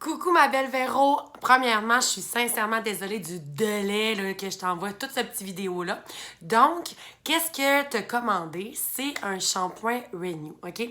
Coucou ma belle Véro! Premièrement, je suis sincèrement désolée du délai là, que je t'envoie toute cette petite vidéo-là. Donc, qu'est-ce que tu as commandé? C'est un shampoing Renew, OK?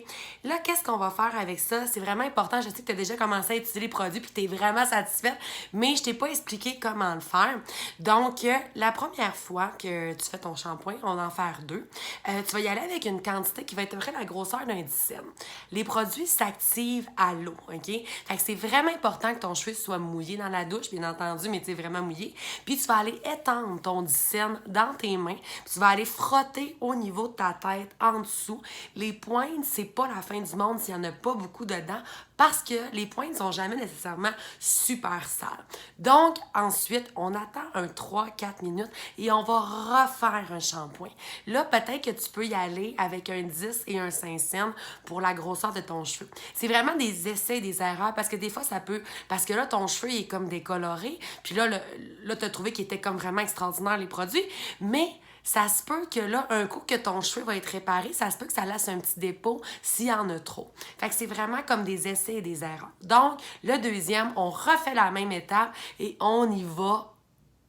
Là, qu'est-ce qu'on va faire avec ça? C'est vraiment important. Je sais que tu as déjà commencé à utiliser les produits puis tu es vraiment satisfaite, mais je t'ai pas expliqué comment le faire. Donc, la première fois que tu fais ton shampoing, on va en faire deux. Tu vas y aller avec une quantité qui va être à peu près la grosseur d'un dizaine. Les produits s'activent à l'eau, OK? Fait que c'est vraiment important que ton cheveu soit mouillé dans la douche, bien entendu, mais tu sais, vraiment mouillé. Puis tu vas aller étendre ton dicène dans tes mains. Puis tu vas aller frotter au niveau de ta tête, en dessous. Les pointes, c'est pas la fin du monde s'il y en a pas beaucoup dedans, parce que les pointes sont jamais nécessairement super sales. Donc, ensuite, on attend un 3-4 minutes et on va refaire un shampoing. Là, peut-être que tu peux y aller avec un 10 et un 5 cents pour la grosseur de ton cheveu. C'est vraiment des essais et des erreurs parce que des fois, ça peut... Parce que là, ton cheveu, il est comme décoloré. Puis là, tu as trouvé qu'il était comme vraiment extraordinaire, les produits. Mais ça se peut que là, un coup que ton cheveu va être réparé, ça se peut que ça laisse un petit dépôt s'il y en a trop. Fait que c'est vraiment comme des essais et des erreurs. Donc, le deuxième, on refait la même étape et on y va.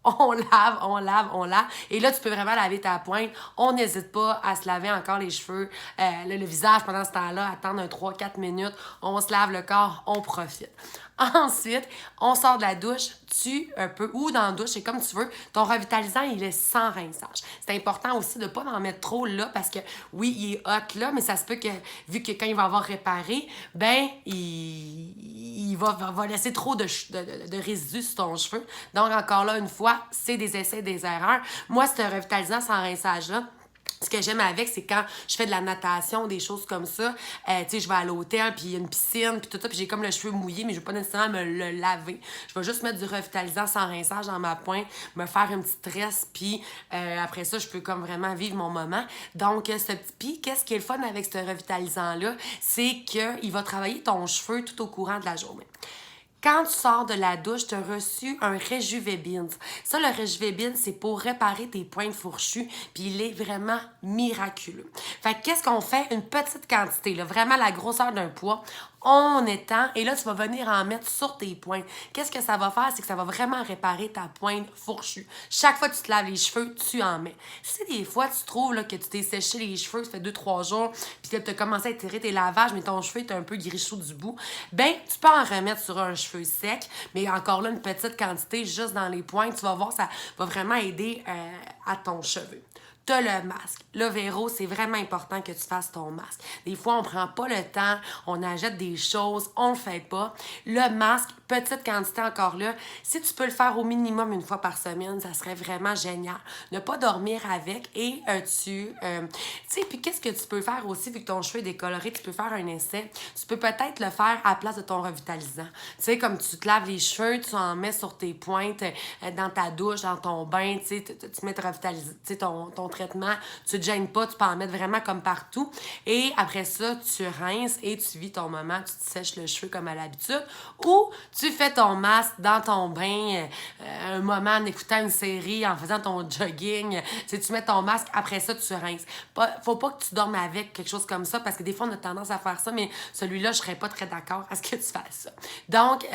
On lave, on lave, on lave. Et là, tu peux vraiment laver ta pointe. On n'hésite pas à se laver encore les cheveux, le visage pendant ce temps-là, attendre un 3-4 minutes. On se lave le corps, on profite. Ensuite, on sort de la douche, un peu, ou dans la douche, c'est comme tu veux. Ton revitalisant, il est sans rinçage. C'est important aussi de ne pas en mettre trop là parce que, oui, il est hot là, mais ça se peut que, vu que quand il va avoir réparé, ben, il va laisser trop de résidus sur ton cheveu. Donc, encore là, une fois, c'est des essais, des erreurs. Moi, ce revitalisant sans rinçage-là, ce que j'aime avec, c'est quand je fais de la natation, des choses comme ça. Tu sais, je vais à l'hôtel, puis il y a une piscine, puis tout ça, puis j'ai comme le cheveu mouillé, mais je veux pas nécessairement me le laver. Je vais juste mettre du revitalisant sans rinçage dans ma pointe, me faire une petite tresse, puis après ça, je peux comme vraiment vivre mon moment. Donc, puis qu'est-ce qui est le fun avec ce revitalisant-là? C'est qu'il va travailler ton cheveu tout au courant de la journée. Quand tu sors de la douche, tu as reçu un Rejuvebins. Ça, le Rejuvebins, c'est pour réparer tes pointes fourchues, puis il est vraiment miraculeux. Fait que qu'est-ce qu'on fait? Une petite quantité, là, vraiment la grosseur d'un pois. On étend, et là, tu vas venir en mettre sur tes pointes. Qu'est-ce que ça va faire? C'est que ça va vraiment réparer ta pointe fourchue. Chaque fois que tu te laves les cheveux, tu en mets. Si des fois, tu trouves là, que tu t'es séché les cheveux, ça fait 2-3 jours, puis que tu as commencé à étirer tes lavages, mais ton cheveu est un peu grichou du bout, ben, tu peux en remettre sur un cheveu sec, mais encore là, une petite quantité juste dans les pointes. Tu vas voir, ça va vraiment aider à ton cheveu. T'as le masque. Là, Véro, c'est vraiment important que tu fasses ton masque. Des fois, on prend pas le temps, on achète des choses, on le fait pas. Le masque, petite quantité encore là. Si tu peux le faire au minimum une fois par semaine, ça serait vraiment génial. Ne pas dormir avec et tu sais, puis qu'est-ce que tu peux faire aussi, vu que ton cheveu est décoloré, tu peux faire un essai. Tu peux peut-être le faire à la place de ton revitalisant. Tu sais, comme tu te laves les cheveux, tu en mets sur tes pointes, dans ta douche, dans ton bain, tu sais, tu mets ton traitement, tu te gênes pas, tu peux en mettre vraiment comme partout. Et après ça, tu rinces et tu vis ton moment, tu te sèches le cheveu comme à l'habitude. Ou tu fais ton masque dans ton bain, un moment en écoutant une série, en faisant ton jogging. Tu mets ton masque, après ça, tu rinces. Faut pas que tu dormes avec quelque chose comme ça, parce que des fois, on a tendance à faire ça, mais celui-là, je serais pas très d'accord à ce que tu fasses ça. Donc,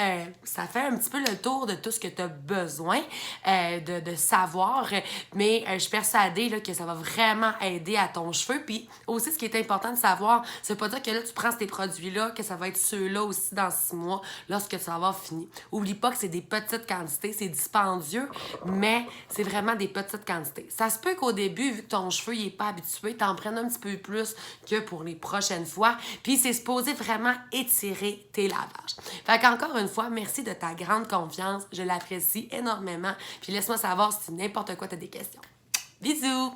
ça fait un petit peu le tour de tout ce que tu as besoin de savoir, mais je suis persuadée là, que ça va vraiment aider à ton cheveu. Puis aussi, ce qui est important de savoir, c'est pas dire que là, tu prends ces produits-là, que ça va être ceux-là aussi dans 6 mois, lorsque ça va avoir fini. Oublie pas que c'est des petites quantités, c'est dispendieux, mais c'est vraiment des petites quantités. Ça se peut qu'au début, vu que ton cheveu n'est pas habitué, t'en prennes un petit peu plus que pour les prochaines fois. Puis c'est supposé vraiment étirer tes lavages. Fait qu'encore une fois, merci de ta grande confiance. Je l'apprécie énormément. Puis laisse-moi savoir si n'importe quoi t'as des questions. Bisous!